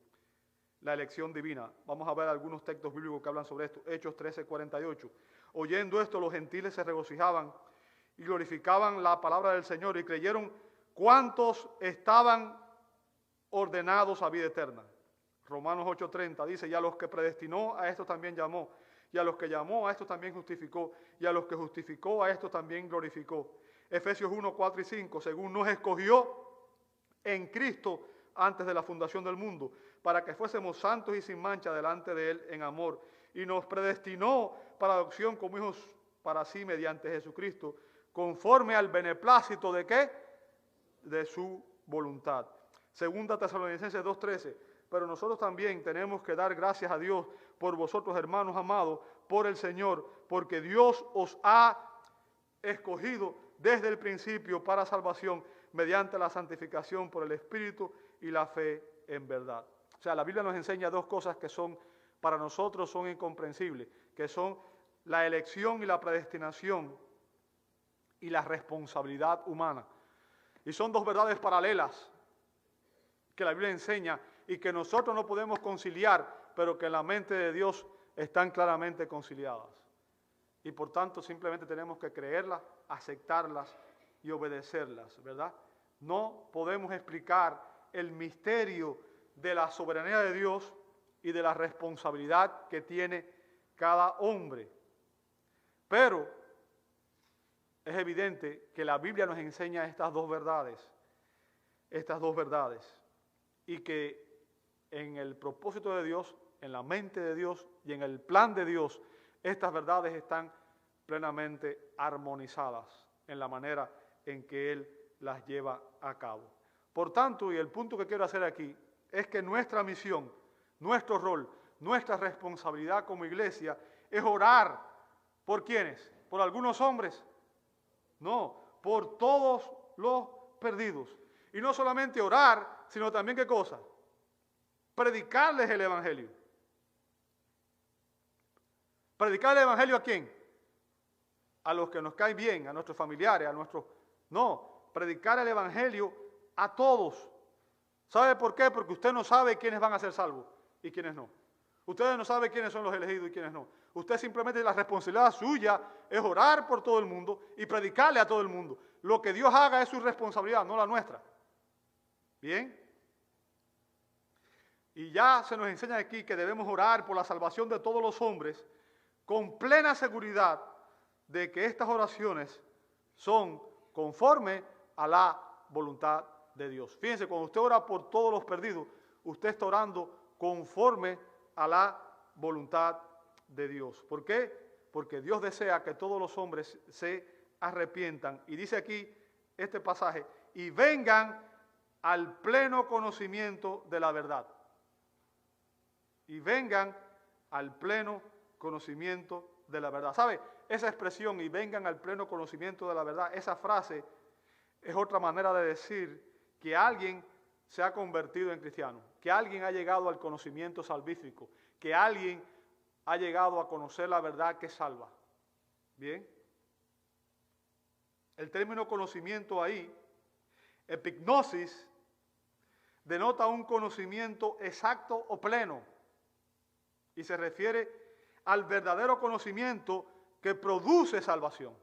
[SPEAKER 1] la elección divina. Vamos a ver algunos textos bíblicos que hablan sobre esto. Hechos 13:48. Oyendo esto, los gentiles se regocijaban y glorificaban la palabra del Señor, y creyeron cuantos estaban ordenados a vida eterna. Romanos 8:30 dice, y a los que predestinó, a estos también llamó, y a los que llamó, a estos también justificó, y a los que justificó, a estos también glorificó. Efesios 1:4 y 5, según nos escogió en Cristo antes de la fundación del mundo, para que fuésemos santos y sin mancha delante de Él en amor, y nos predestinó para adopción como hijos para sí mediante Jesucristo, conforme al beneplácito ¿de qué? De su voluntad. Segunda Tesalonicenses 2:13, pero nosotros también tenemos que dar gracias a Dios por vosotros, hermanos amados, por el Señor, porque Dios os ha escogido desde el principio para salvación, mediante la santificación por el Espíritu y la fe en verdad. O sea, la Biblia nos enseña dos cosas que son, para nosotros son incomprensibles, que son la elección y la predestinación y la responsabilidad humana. Y son dos verdades paralelas que la Biblia enseña y que nosotros no podemos conciliar, pero que en la mente de Dios están claramente conciliadas. Y por tanto simplemente tenemos que creerlas, aceptarlas y obedecerlas, ¿verdad? No podemos explicar el misterio de la soberanía de Dios y de la responsabilidad que tiene cada hombre. Pero es evidente que la Biblia nos enseña estas dos verdades, y que en el propósito de Dios, en la mente de Dios y en el plan de Dios, estas verdades están plenamente armonizadas en la manera en que Él las lleva a cabo. Por tanto, y el punto que quiero hacer aquí, es que nuestra misión, nuestro rol, nuestra responsabilidad como iglesia es orar. ¿Por quiénes? ¿Por algunos hombres? No, por todos los perdidos. Y no solamente orar, sino también ¿qué cosa? Predicarles el Evangelio. ¿Predicar el Evangelio a quién? A los que nos caen bien, a nuestros familiares, a nuestros... No, predicar el Evangelio a todos. ¿Sabe por qué? Porque usted no sabe quiénes van a ser salvos y quiénes no. Ustedes no saben quiénes son los elegidos y quiénes no. Usted simplemente, la responsabilidad suya es orar por todo el mundo y predicarle a todo el mundo. Lo que Dios haga es su responsabilidad, no la nuestra. ¿Bien? Y ya se nos enseña aquí que debemos orar por la salvación de todos los hombres con plena seguridad de que estas oraciones son conforme a la voluntad de Dios. Fíjense, cuando usted ora por todos los perdidos, usted está orando conforme a la voluntad de Dios. ¿Por qué? Porque Dios desea que todos los hombres se arrepientan. Y dice aquí este pasaje, y vengan al pleno conocimiento de la verdad. Y vengan al pleno conocimiento de la verdad. ¿Sabe? Esa expresión, y vengan al pleno conocimiento de la verdad, esa frase es otra manera de decir que alguien se ha convertido en cristiano, que alguien ha llegado al conocimiento salvífico, que alguien ha llegado a conocer la verdad que salva. ¿Bien? El término conocimiento ahí, epignosis, denota un conocimiento exacto o pleno y se refiere al verdadero conocimiento que produce salvación.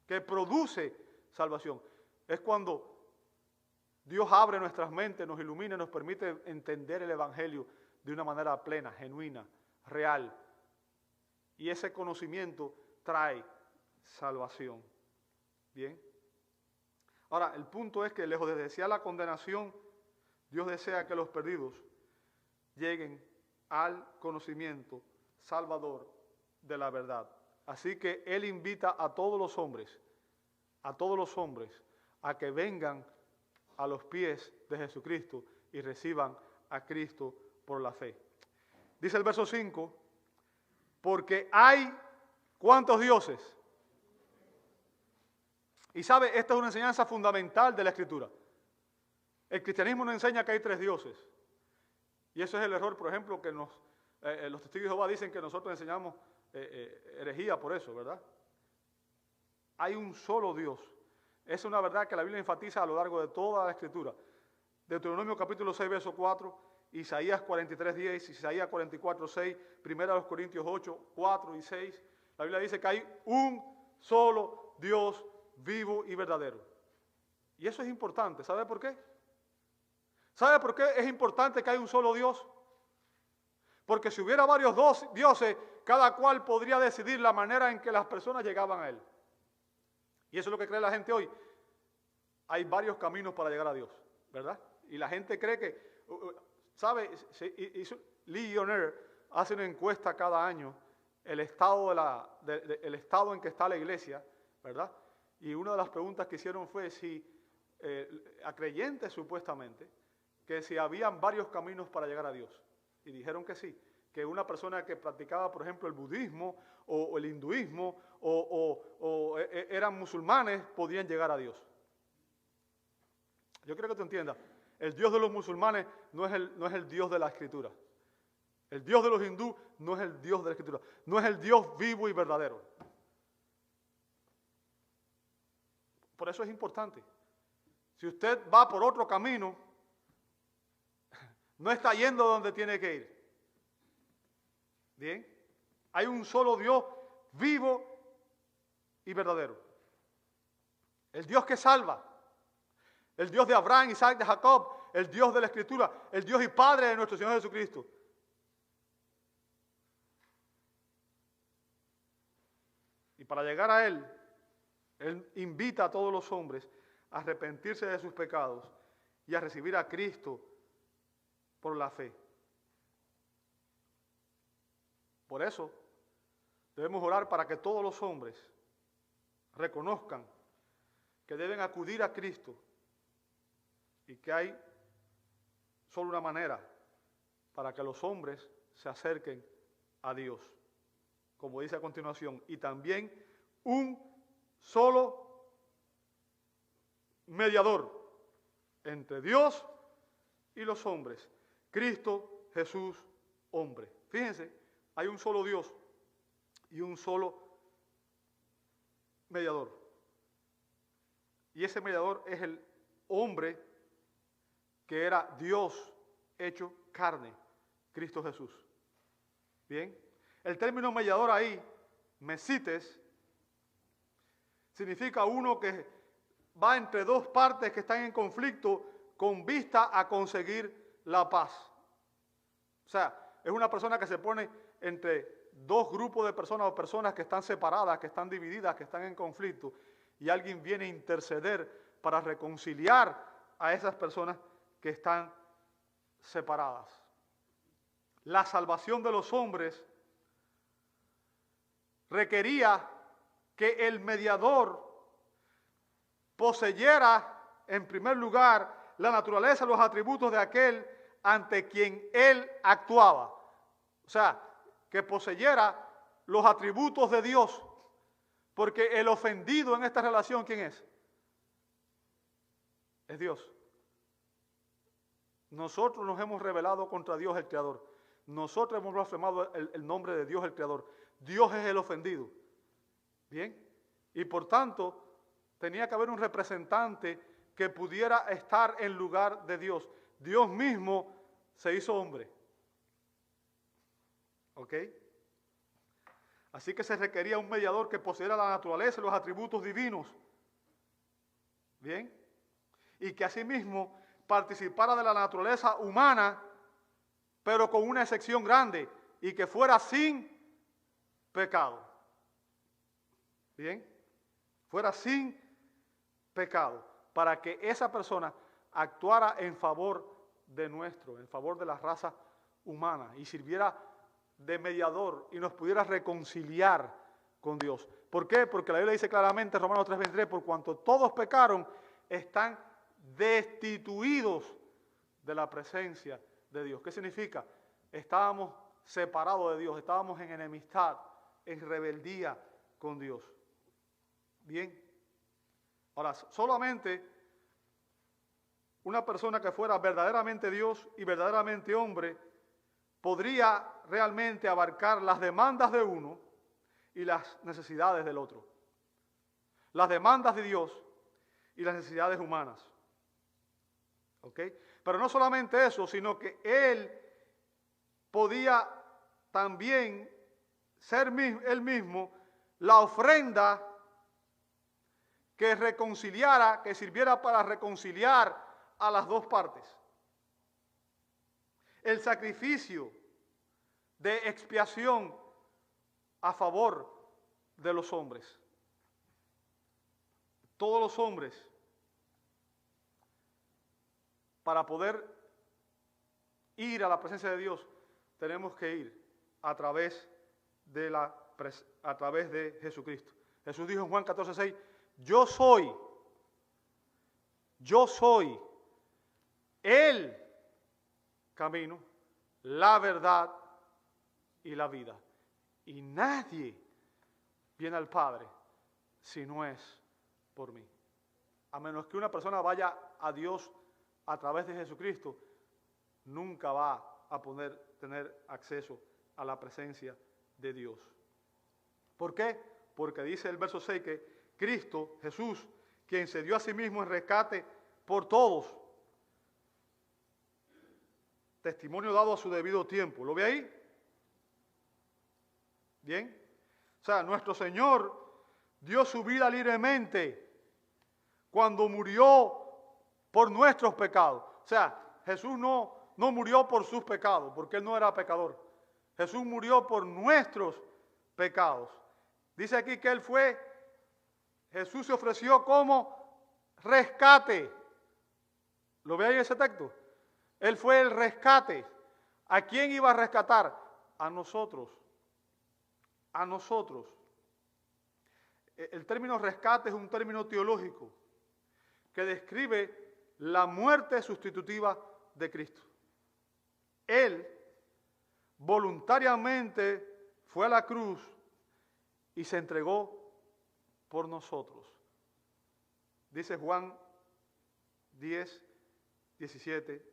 [SPEAKER 1] Que produce salvación. Es cuando Dios abre nuestras mentes, nos ilumina, nos permite entender el Evangelio de una manera plena, genuina, real. Y ese conocimiento trae salvación. ¿Bien? Ahora, el punto es que lejos de desear la condenación, Dios desea que los perdidos lleguen al conocimiento salvador de la verdad. Así que Él invita a todos los hombres, a que vengan a los pies de Jesucristo y reciban a Cristo por la fe. Dice el verso 5, porque hay ¿cuántos dioses? Y sabe, esta es una enseñanza fundamental de la Escritura. El cristianismo nos enseña que hay 3 dioses. Y eso es el error, por ejemplo, que los testigos de Jehová dicen que nosotros enseñamos herejía por eso, ¿verdad? Hay un solo Dios. Es una verdad que la Biblia enfatiza a lo largo de toda la Escritura. Deuteronomio capítulo 6, verso 4, Isaías 43, 10, Isaías 44, 6, 1 Corintios 8, 4 y 6. La Biblia dice que hay un solo Dios vivo y verdadero. Y eso es importante. ¿Sabe por qué? ¿Sabe por qué es importante que haya un solo Dios? Porque si hubiera varios dioses, cada cual podría decidir la manera en que las personas llegaban a Él. Y eso es lo que cree la gente hoy. Hay varios caminos para llegar a Dios, ¿verdad? Y la gente cree que, ¿sabe? Lee Joner hace una encuesta cada año, el estado en que está la iglesia, ¿verdad? Y una de las preguntas que hicieron fue si a creyentes supuestamente, que si habían varios caminos para llegar a Dios. Y dijeron que sí, que una persona que practicaba, por ejemplo, el budismo o el hinduismo o eran musulmanes, podían llegar a Dios. Yo creo que tú entiendas, el Dios de los musulmanes no es el Dios de la Escritura. El Dios de los hindúes no es el Dios de la Escritura, no es el Dios vivo y verdadero. Por eso es importante. Si usted va por otro camino, no está yendo donde tiene que ir. Bien, hay un solo Dios vivo y verdadero. El Dios que salva, el Dios de Abraham, Isaac, de Jacob, el Dios de la Escritura, el Dios y Padre de nuestro Señor Jesucristo. Y para llegar a Él, Él invita a todos los hombres a arrepentirse de sus pecados y a recibir a Cristo por la fe. Por eso debemos orar para que todos los hombres reconozcan que deben acudir a Cristo y que hay solo una manera para que los hombres se acerquen a Dios, como dice a continuación, y también un solo mediador entre Dios y los hombres, Cristo Jesús, hombre. Fíjense, hay un solo Dios y un solo mediador. Y ese mediador es el hombre que era Dios hecho carne, Cristo Jesús. Bien, el término mediador ahí, mesites, significa uno que va entre dos partes que están en conflicto con vista a conseguir la paz. O sea, es una persona que se pone entre dos grupos de personas o personas que están separadas, que están divididas, que están en conflicto, y alguien viene a interceder para reconciliar a esas personas que están separadas. La salvación de los hombres requería que el mediador poseyera, en primer lugar, la naturaleza, los atributos de aquel ante quien él actuaba. O sea, que poseyera los atributos de Dios, porque el ofendido en esta relación, ¿quién es? Es Dios. Nosotros nos hemos rebelado contra Dios el Creador. Nosotros hemos blasfemado el nombre de Dios el Creador. Dios es el ofendido. ¿Bien? Y por tanto, tenía que haber un representante que pudiera estar en lugar de Dios. Dios mismo se hizo hombre. ¿Ok? Así que se requería un mediador que poseyera la naturaleza y los atributos divinos. ¿Bien? Y que asimismo participara de la naturaleza humana, pero con una excepción grande, y que fuera sin pecado. ¿Bien? Fuera sin pecado, para que esa persona actuara en favor de en favor de la raza humana, y sirviera de mediador y nos pudiera reconciliar con Dios. ¿Por qué? Porque la Biblia dice claramente, Romanos 3:23, por cuanto todos pecaron, están destituidos de la presencia de Dios. ¿Qué significa? Estábamos separados de Dios, estábamos en enemistad, en rebeldía con Dios. Bien. Ahora, solamente una persona que fuera verdaderamente Dios y verdaderamente hombre podría realmente abarcar las demandas de uno y las necesidades del otro. Las demandas de Dios y las necesidades humanas. ¿Ok? Pero no solamente eso, sino que Él podía también ser Él mismo la ofrenda que reconciliara, que sirviera para reconciliar a las dos partes. El sacrificio de expiación a favor de los hombres. Todos los hombres, para poder ir a la presencia de Dios, tenemos que ir a través de Jesucristo. Jesús dijo en Juan 14:6, yo soy el camino, la verdad y la vida. Y nadie viene al Padre si no es por mí. A menos que una persona vaya a Dios a través de Jesucristo, nunca va a poder tener acceso a la presencia de Dios. ¿Por qué? Porque dice el verso 6 que Cristo, Jesús, quien se dio a sí mismo en rescate por todos, testimonio dado a su debido tiempo. ¿Lo ve ahí? Bien. O sea, nuestro Señor dio su vida libremente cuando murió por nuestros pecados. O sea, Jesús no murió por sus pecados, porque Él no era pecador. Jesús murió por nuestros pecados. Dice aquí que Jesús se ofreció como rescate. ¿Lo ve ahí en ese texto? Él fue el rescate. ¿A quién iba a rescatar? A nosotros. A nosotros. El término rescate es un término teológico que describe la muerte sustitutiva de Cristo. Él voluntariamente fue a la cruz y se entregó por nosotros. Dice Juan 10, 17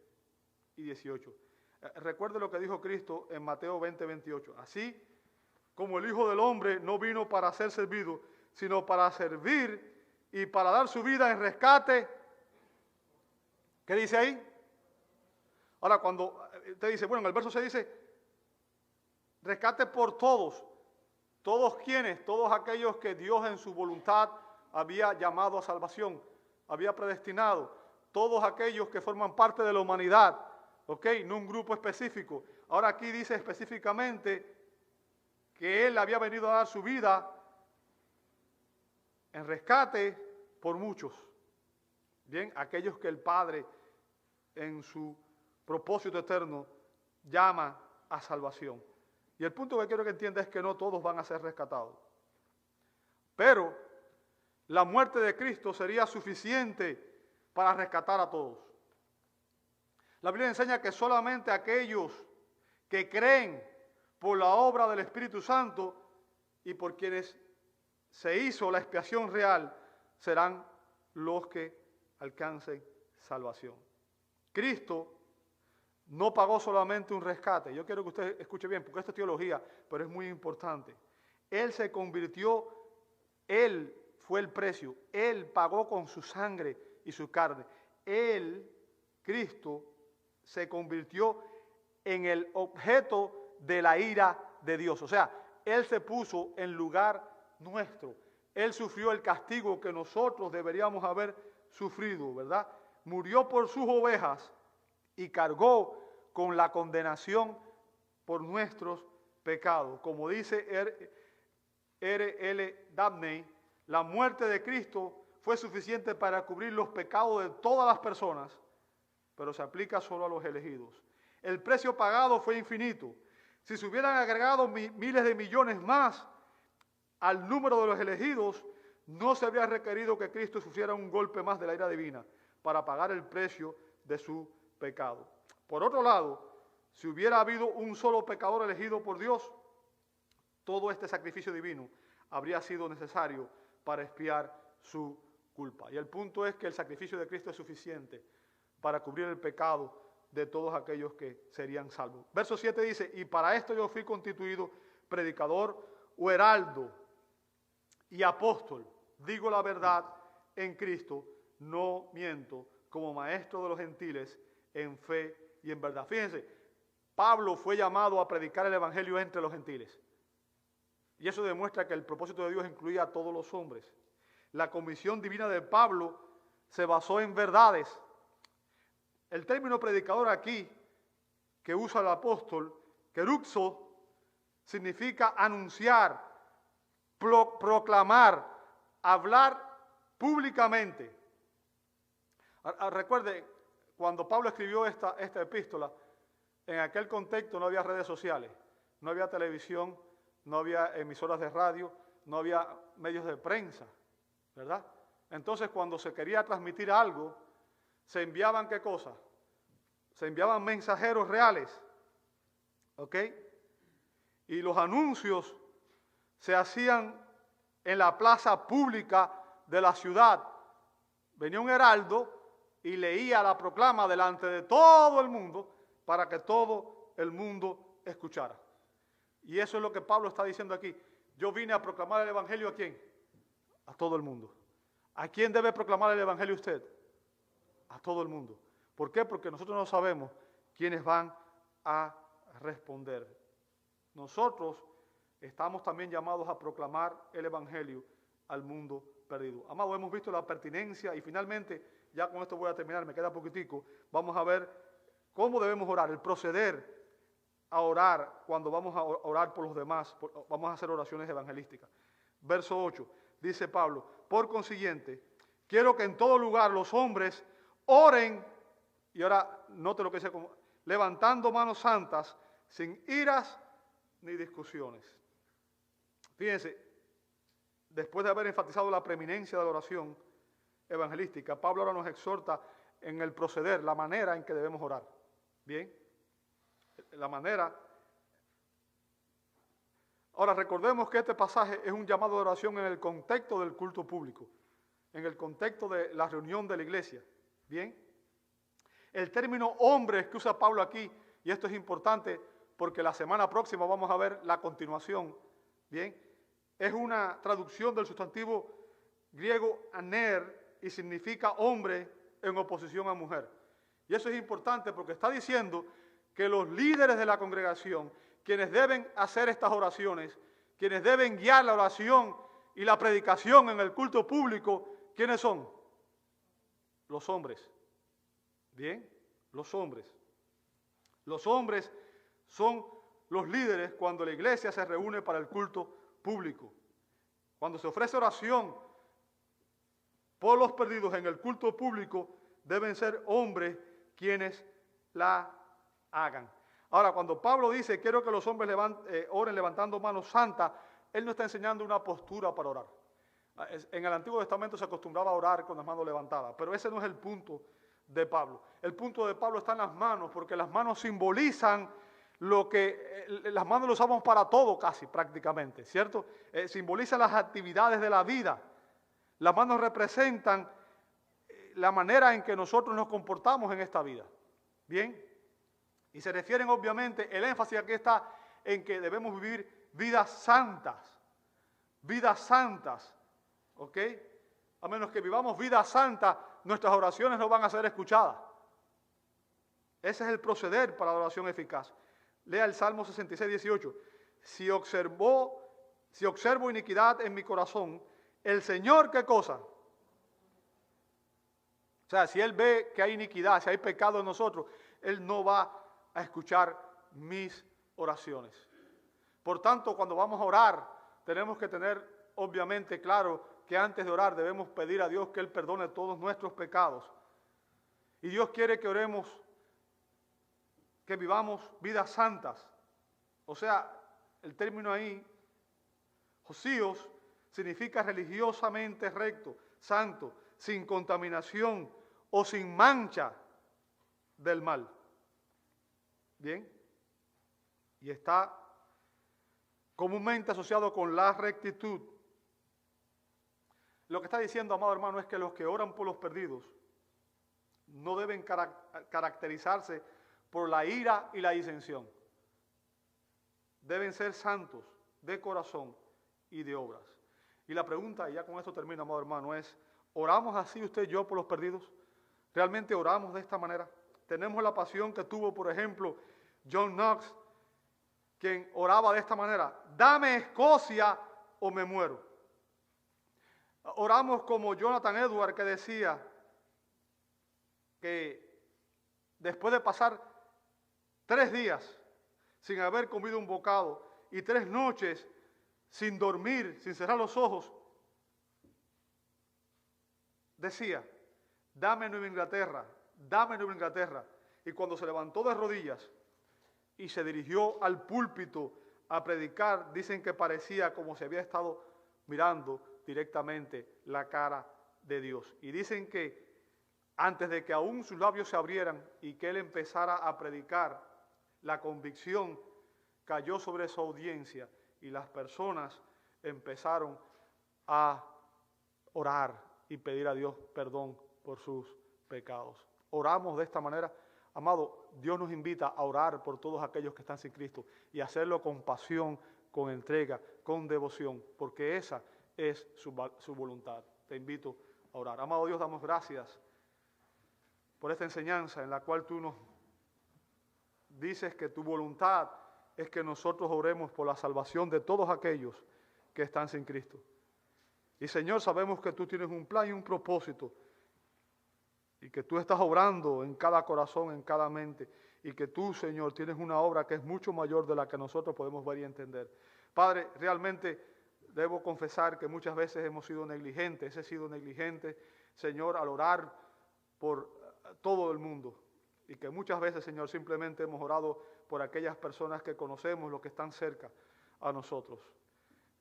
[SPEAKER 1] y 18. Recuerde lo que dijo Cristo en Mateo 20, 28. Así como el Hijo del Hombre no vino para ser servido, sino para servir y para dar su vida en rescate. ¿Qué dice ahí? Ahora, cuando usted dice, bueno, en el verso 6 dice, rescate por todos. ¿Todos quiénes? Todos aquellos que Dios en su voluntad había llamado a salvación, había predestinado. Todos aquellos que forman parte de la humanidad, ¿ok? No un grupo específico. Ahora aquí dice específicamente que Él había venido a dar su vida en rescate por muchos. Bien, aquellos que el Padre en su propósito eterno llama a salvación. Y el punto que quiero que entienda es que no todos van a ser rescatados. Pero la muerte de Cristo sería suficiente para rescatar a todos. La Biblia enseña que solamente aquellos que creen por la obra del Espíritu Santo y por quienes se hizo la expiación real serán los que alcancen salvación. Cristo no pagó solamente un rescate. Yo quiero que usted escuche bien, porque esto es teología, pero es muy importante. Él se convirtió, Él fue el precio, Él pagó con su sangre y su carne. Él, Cristo, se convirtió en el objeto de la ira de Dios. O sea, Él se puso en lugar nuestro. Él sufrió el castigo que nosotros deberíamos haber sufrido, ¿verdad? Murió por sus ovejas y cargó con la condenación por nuestros pecados. Como dice R.L. Dabney, la muerte de Cristo fue suficiente para cubrir los pecados de todas las personas, pero se aplica solo a los elegidos. El precio pagado fue infinito. si se hubieran agregado miles de millones más al número de los elegidos, no se habría requerido que Cristo sufriera un golpe más de la ira divina para pagar el precio de su pecado. Por otro lado, si hubiera habido un solo pecador elegido por Dios, todo este sacrificio divino habría sido necesario para expiar su culpa. Y el punto es que el sacrificio de Cristo es suficiente para cubrir el pecado de todos aquellos que serían salvos. Verso 7 dice, y para esto yo fui constituido predicador o heraldo y apóstol. Digo la verdad en Cristo, no miento, como maestro de los gentiles en fe y en verdad. Fíjense, Pablo fue llamado a predicar el evangelio entre los gentiles. Y eso demuestra que el propósito de Dios incluía a todos los hombres. La comisión divina de Pablo se basó en verdades. El término predicador aquí, que usa el apóstol, keruxo, significa anunciar, proclamar, hablar públicamente. Recuerde, cuando Pablo escribió esta epístola, en aquel contexto no había redes sociales, no había televisión, no había emisoras de radio, no había medios de prensa, ¿verdad? Entonces, cuando se quería transmitir algo, se enviaban, ¿qué cosa? Se enviaban mensajeros reales, ¿ok? Y los anuncios se hacían en la plaza pública de la ciudad. Venía un heraldo y leía la proclama delante de todo el mundo para que todo el mundo escuchara. Y eso es lo que Pablo está diciendo aquí. Yo vine a proclamar el evangelio, ¿a quién? A todo el mundo. ¿A quién debe proclamar el evangelio usted? A todo el mundo. ¿Por qué? Porque nosotros no sabemos quiénes van a responder. Nosotros estamos también llamados a proclamar el evangelio al mundo perdido. Amado, hemos visto la pertinencia y finalmente, ya con esto voy a terminar, me queda poquitico, vamos a ver cómo debemos orar, el proceder a orar cuando vamos a orar por los demás, vamos a hacer oraciones evangelísticas. Verso 8, dice Pablo, por consiguiente, quiero que en todo lugar los hombres oren, y ahora note lo que dice, como, levantando manos santas, sin iras ni discusiones. Fíjense, después de haber enfatizado la preeminencia de la oración evangelística, Pablo ahora nos exhorta en el proceder, la manera en que debemos orar. Bien, la manera. Ahora recordemos que este pasaje es un llamado de oración en el contexto del culto público, en el contexto de la reunión de la iglesia. Bien, el término hombres que usa Pablo aquí, y esto es importante porque la semana próxima vamos a ver la continuación, bien, es una traducción del sustantivo griego aner y significa hombre en oposición a mujer. Y eso es importante porque está diciendo que los líderes de la congregación, quienes deben hacer estas oraciones, quienes deben guiar la oración y la predicación en el culto público, ¿quiénes son? Los hombres. Bien, los hombres. Los hombres son los líderes cuando la iglesia se reúne para el culto público. Cuando se ofrece oración por los perdidos en el culto público, deben ser hombres quienes la hagan. Ahora, cuando Pablo dice, quiero que los hombres oren levantando manos santas, él no está enseñando una postura para orar. En el Antiguo Testamento se acostumbraba a orar con las manos levantadas, pero ese no es el punto de Pablo. El punto de Pablo está en las manos, porque las manos simbolizan lo que, las manos lo usamos para todo casi, prácticamente, ¿cierto? Simbolizan las actividades de la vida. Las manos representan la manera en que nosotros nos comportamos en esta vida. Bien, y se refieren obviamente, el énfasis aquí está en que debemos vivir vidas santas, ¿ok? A menos que vivamos vidas santas, nuestras oraciones no van a ser escuchadas. Ese es el proceder para la oración eficaz. Lea el Salmo 66, 18. Si observo iniquidad en mi corazón, el Señor, ¿qué cosa? O sea, si Él ve que hay iniquidad, si hay pecado en nosotros, Él no va a escuchar mis oraciones. Por tanto, cuando vamos a orar, tenemos que tener obviamente claro que antes de orar debemos pedir a Dios que Él perdone todos nuestros pecados. Y Dios quiere que oremos, que vivamos vidas santas. O sea, el término ahí, josíos, significa religiosamente recto, santo, sin contaminación o sin mancha del mal. Bien, y está comúnmente asociado con la rectitud. Lo que está diciendo, amado hermano, es que los que oran por los perdidos no deben caracterizarse por la ira y la disensión. Deben ser santos de corazón y de obras. Y la pregunta, y ya con esto termino, amado hermano, es, ¿oramos así usted y yo por los perdidos? ¿Realmente oramos de esta manera? Tenemos la pasión que tuvo, por ejemplo, John Knox, quien oraba de esta manera: dame Escocia o me muero. Oramos como Jonathan Edwards, que decía que después de pasar 3 días sin haber comido un bocado y 3 noches sin dormir, sin cerrar los ojos, decía: dame Nueva Inglaterra, dame Nueva Inglaterra. Y cuando se levantó de rodillas y se dirigió al púlpito a predicar, dicen que parecía como si había estado mirando directamente la cara de Dios. Y dicen que antes de que aún sus labios se abrieran y que él empezara a predicar, la convicción cayó sobre su audiencia y las personas empezaron a orar y pedir a Dios perdón por sus pecados. Oramos de esta manera. Amado, Dios nos invita a orar por todos aquellos que están sin Cristo y hacerlo con pasión, con entrega, con devoción, porque esa es su voluntad. Te invito a orar. Amado Dios, damos gracias por esta enseñanza en la cual tú nos dices que tu voluntad es que nosotros oremos por la salvación de todos aquellos que están sin Cristo. Y Señor, sabemos que tú tienes un plan y un propósito, y que tú estás obrando en cada corazón, en cada mente, y que tú, Señor, tienes una obra que es mucho mayor de la que nosotros podemos ver y entender. Padre, realmente debo confesar que muchas veces hemos sido negligentes, he sido negligente, Señor, al orar por todo el mundo, y que muchas veces, Señor, simplemente hemos orado por aquellas personas que conocemos, los que están cerca a nosotros.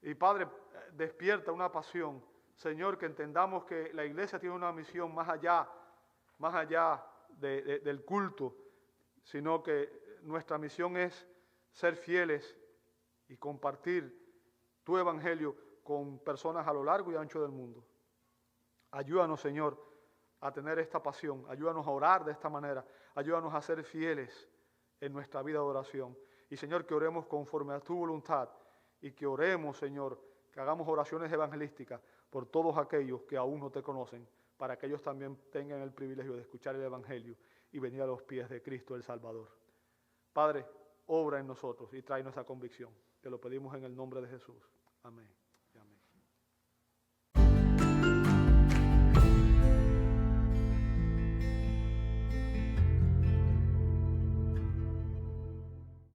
[SPEAKER 1] Y Padre, despierta una pasión, Señor, que entendamos que la iglesia tiene una misión más allá del culto, sino que nuestra misión es ser fieles y compartir tu evangelio con personas a lo largo y ancho del mundo. Ayúdanos, Señor, a tener esta pasión, ayúdanos a orar de esta manera, ayúdanos a ser fieles en nuestra vida de oración. Y Señor, que oremos conforme a tu voluntad y que oremos, Señor, que hagamos oraciones evangelísticas por todos aquellos que aún no te conocen, para que ellos también tengan el privilegio de escuchar el evangelio y venir a los pies de Cristo el Salvador. Padre, obra en nosotros y tráenos esa convicción. Te lo pedimos en el nombre de Jesús. Amén.